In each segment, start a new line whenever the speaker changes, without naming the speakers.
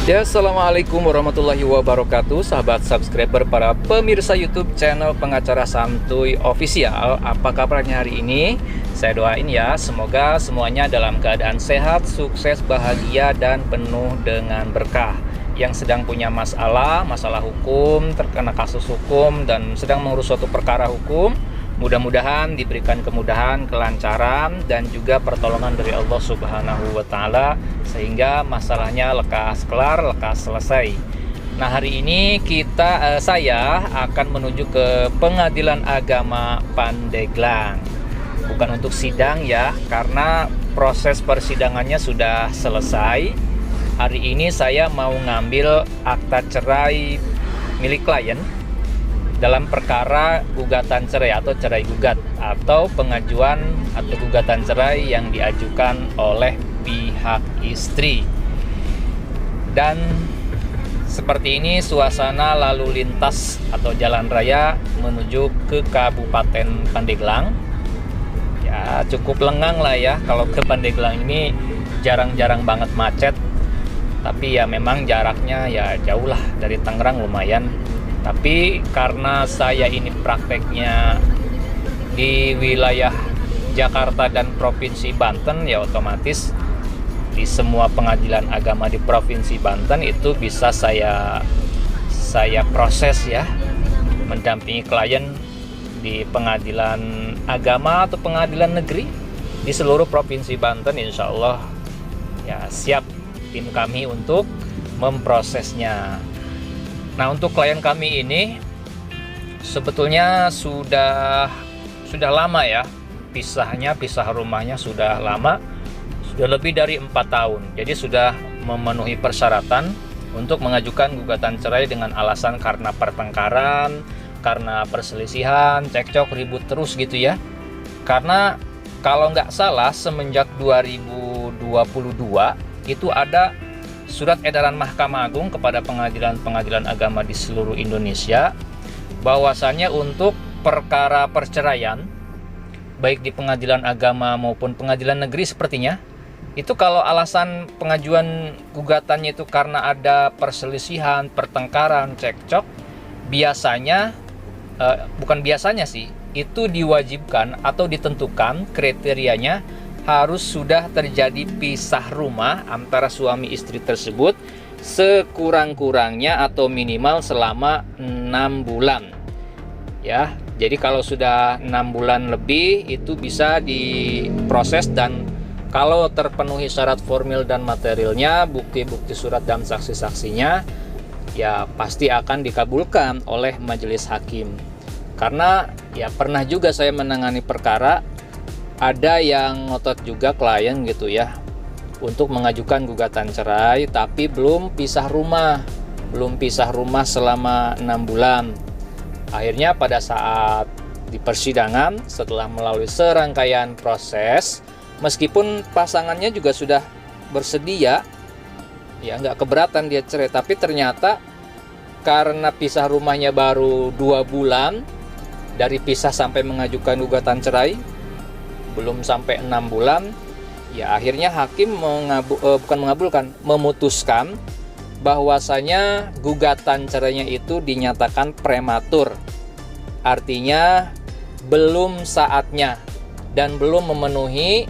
Ya, assalamualaikum warahmatullahi wabarakatuh, sahabat subscriber, para pemirsa YouTube channel Pengacara Santuy Official. Apa kabarnya hari ini? Saya doain ya, semoga semuanya dalam keadaan sehat, sukses, bahagia, dan penuh dengan berkah. Yang sedang punya masalah hukum, terkena kasus hukum, dan sedang mengurus suatu perkara hukum, mudah-mudahan diberikan kemudahan, kelancaran, dan juga pertolongan dari Allah Subhanahu wa Ta'ala, sehingga masalahnya lekas kelar, lekas selesai. Nah, hari ini saya akan menuju ke Pengadilan Agama Pandeglang. Bukan untuk sidang ya, karena proses persidangannya sudah selesai. Hari ini saya mau ngambil akta cerai milik klien dalam perkara gugatan cerai atau cerai gugat, atau pengajuan atau gugatan cerai yang diajukan oleh pihak istri. Dan seperti ini suasana lalu lintas atau jalan raya menuju ke Kabupaten Pandeglang. Ya, cukup lengang lah ya, kalau ke Pandeglang ini jarang-jarang banget macet. Tapi ya memang jaraknya ya jauh lah, dari Tangerang lumayan. Tapi karena saya ini prakteknya di wilayah Jakarta dan Provinsi Banten, ya otomatis di semua pengadilan agama di Provinsi Banten itu bisa saya proses ya, mendampingi klien di pengadilan agama atau pengadilan negeri di seluruh Provinsi Banten. Insya Allah ya siap tim kami untuk memprosesnya. Nah, untuk klien kami ini sebetulnya sudah lama ya, pisah rumahnya sudah lama, sudah lebih dari 4 tahun. Jadi sudah memenuhi persyaratan untuk mengajukan gugatan cerai dengan alasan karena pertengkaran, karena perselisihan, cekcok, ribut terus gitu ya. Karena kalau nggak salah semenjak 2022 itu ada surat edaran Mahkamah Agung kepada pengadilan-pengadilan agama di seluruh Indonesia, bahwasannya untuk perkara perceraian, baik di pengadilan agama maupun pengadilan negeri sepertinya, itu kalau alasan pengajuan gugatannya itu karena ada perselisihan, pertengkaran, cekcok, biasanya, bukan biasanya sih, itu diwajibkan atau ditentukan kriterianya harus sudah terjadi pisah rumah antara suami istri tersebut sekurang-kurangnya atau minimal selama 6 bulan ya. Jadi kalau sudah 6 bulan lebih itu bisa diproses, dan kalau terpenuhi syarat formil dan materialnya, bukti-bukti surat dan saksi-saksinya, ya pasti akan dikabulkan oleh majelis hakim. Karena ya pernah juga saya menangani perkara, ada yang ngotot juga klien gitu ya untuk mengajukan gugatan cerai tapi belum pisah rumah selama 6 bulan. Akhirnya pada saat di persidangan, setelah melalui serangkaian proses, meskipun pasangannya juga sudah bersedia ya, nggak keberatan dia cerai, tapi ternyata karena pisah rumahnya baru 2 bulan dari pisah sampai mengajukan gugatan cerai, belum sampai 6 bulan, ya akhirnya hakim memutuskan bahwasanya gugatan cerainya itu dinyatakan prematur. Artinya belum saatnya dan belum memenuhi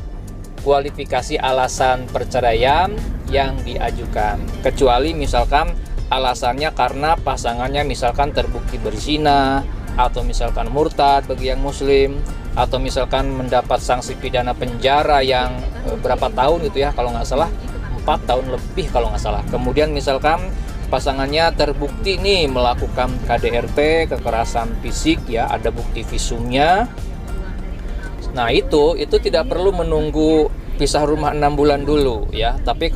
kualifikasi alasan perceraian yang diajukan. Kecuali misalkan alasannya karena pasangannya misalkan terbukti berzina, atau misalkan murtad bagi yang muslim, atau misalkan mendapat sanksi pidana penjara yang berapa tahun gitu ya, kalau nggak salah 4 tahun lebih kalau nggak salah. Kemudian misalkan pasangannya terbukti nih melakukan KDRT, kekerasan fisik ya, ada bukti visumnya. Nah itu tidak perlu menunggu pisah rumah 6 bulan dulu ya. Tapi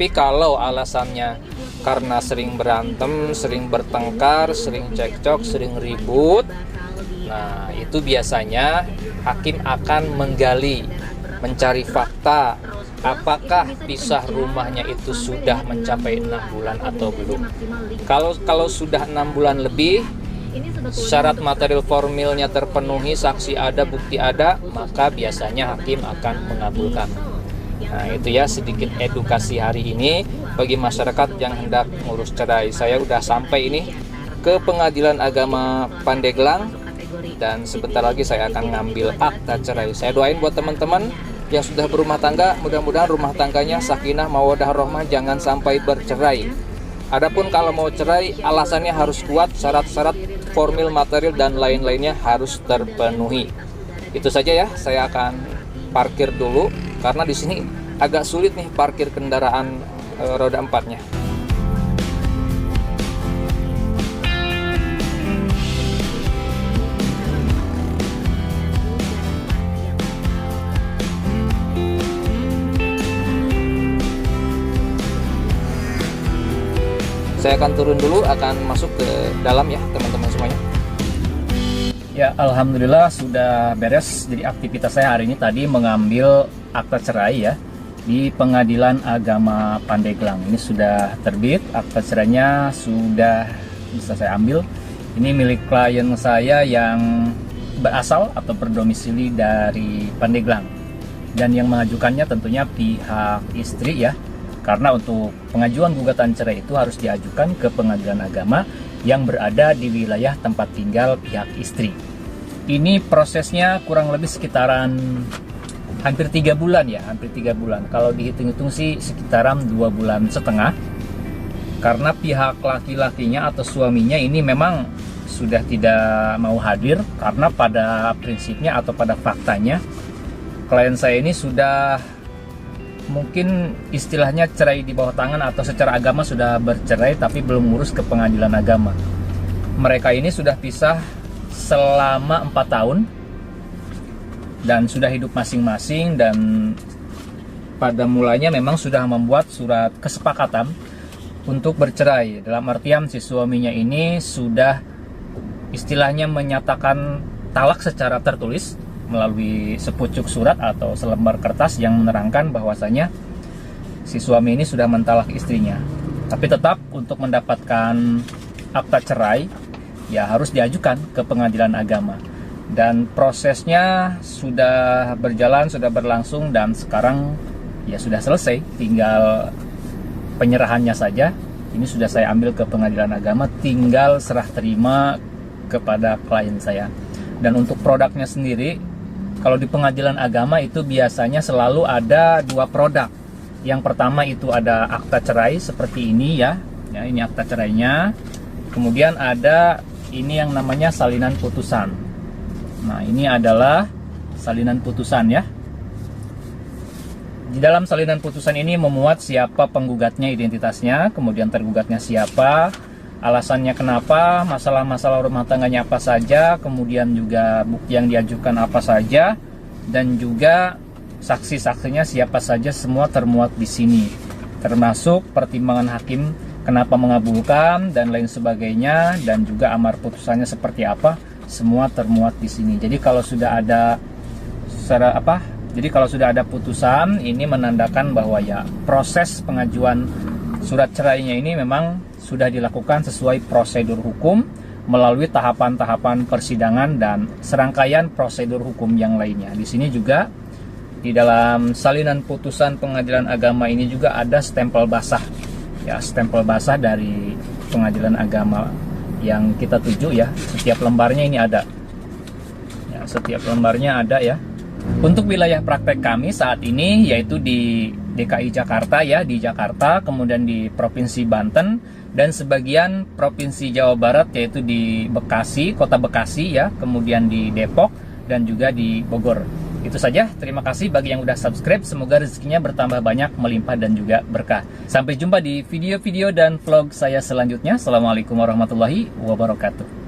kalau alasannya karena sering berantem, sering bertengkar, sering cekcok, sering ribut, nah itu biasanya hakim akan mencari fakta, apakah pisah rumahnya itu sudah mencapai 6 bulan atau belum. Kalau sudah 6 bulan lebih, syarat material formilnya terpenuhi, saksi ada, bukti ada, maka biasanya hakim akan mengabulkan. Nah, itu ya sedikit edukasi hari ini bagi masyarakat yang hendak ngurus cerai. Saya udah sampai ini ke Pengadilan Agama Pandeglang dan sebentar lagi saya akan ngambil akta cerai. Saya doain buat teman-teman yang sudah berumah tangga, mudah-mudahan rumah tangganya sakinah mawaddah rahmah, jangan sampai bercerai. Adapun kalau mau cerai, alasannya harus kuat, syarat-syarat formil, material dan lain-lainnya harus terpenuhi. Itu saja ya, saya akan parkir dulu karena di sini agak sulit nih parkir kendaraan roda 4-nya. Saya akan turun dulu, akan masuk ke dalam ya teman-teman semuanya. Ya, alhamdulillah sudah beres. Jadi aktivitas saya hari ini tadi mengambil akta cerai ya di Pengadilan Agama Pandeglang. Ini sudah terbit, akta cerainya sudah bisa saya ambil. Ini milik klien saya yang berasal atau berdomisili dari Pandeglang. Dan yang mengajukannya tentunya pihak istri ya. Karena untuk pengajuan gugatan cerai itu harus diajukan ke Pengadilan Agama yang berada di wilayah tempat tinggal pihak istri. Ini prosesnya kurang lebih sekitaran hampir 3 bulan ya, hampir 3 bulan. Kalau dihitung-hitung sih sekitaran 2,5 bulan. Karena pihak laki-lakinya atau suaminya ini memang sudah tidak mau hadir karena pada prinsipnya atau pada faktanya klien saya ini sudah mungkin istilahnya cerai di bawah tangan atau secara agama sudah bercerai tapi belum ngurus ke pengadilan agama. Mereka ini sudah pisah selama 4 tahun dan sudah hidup masing-masing, dan pada mulanya memang sudah membuat surat kesepakatan untuk bercerai. Dalam artian si suaminya ini sudah istilahnya menyatakan talak secara tertulis melalui sepucuk surat atau selembar kertas yang menerangkan bahwasanya si suami ini sudah mentalak istrinya. Tapi tetap untuk mendapatkan akta cerai ya harus diajukan ke pengadilan agama. Dan prosesnya sudah berjalan, sudah berlangsung, dan sekarang ya sudah selesai, tinggal penyerahannya saja. Ini sudah saya ambil ke pengadilan agama, tinggal serah terima kepada klien saya. Dan untuk produknya sendiri, kalau di pengadilan agama itu biasanya selalu ada 2 produk. Yang pertama itu ada akta cerai seperti ini ya. Ya, ini akta cerainya. Kemudian ada ini yang namanya salinan putusan. Nah, ini adalah salinan putusan ya. Di dalam salinan putusan ini memuat siapa penggugatnya, identitasnya, kemudian tergugatnya siapa, alasannya kenapa, masalah-masalah rumah tangganya apa saja, kemudian juga bukti yang diajukan apa saja, dan juga saksi-saksinya siapa saja, semua termuat di sini. Termasuk pertimbangan hakim kenapa mengabulkan dan lain sebagainya, dan juga amar putusannya seperti apa, semua termuat di sini. Jadi kalau sudah ada putusan, ini menandakan bahwa ya proses pengajuan surat cerainya ini memang sudah dilakukan sesuai prosedur hukum melalui tahapan-tahapan persidangan dan serangkaian prosedur hukum yang lainnya. Di sini juga di dalam salinan putusan pengadilan agama ini juga ada stempel basah. Ya, stempel basah dari pengadilan agama yang kita tuju ya. Setiap lembarnya ini ada. Ya, setiap lembarnya ada ya. Untuk wilayah praktek kami saat ini yaitu di DKI Jakarta ya, di Jakarta, kemudian di Provinsi Banten, dan sebagian Provinsi Jawa Barat yaitu di Bekasi, Kota Bekasi ya, kemudian di Depok, dan juga di Bogor. Itu saja, terima kasih bagi yang udah subscribe, semoga rezekinya bertambah banyak, melimpah dan juga berkah. Sampai jumpa di video-video dan vlog saya selanjutnya. Assalamualaikum warahmatullahi wabarakatuh.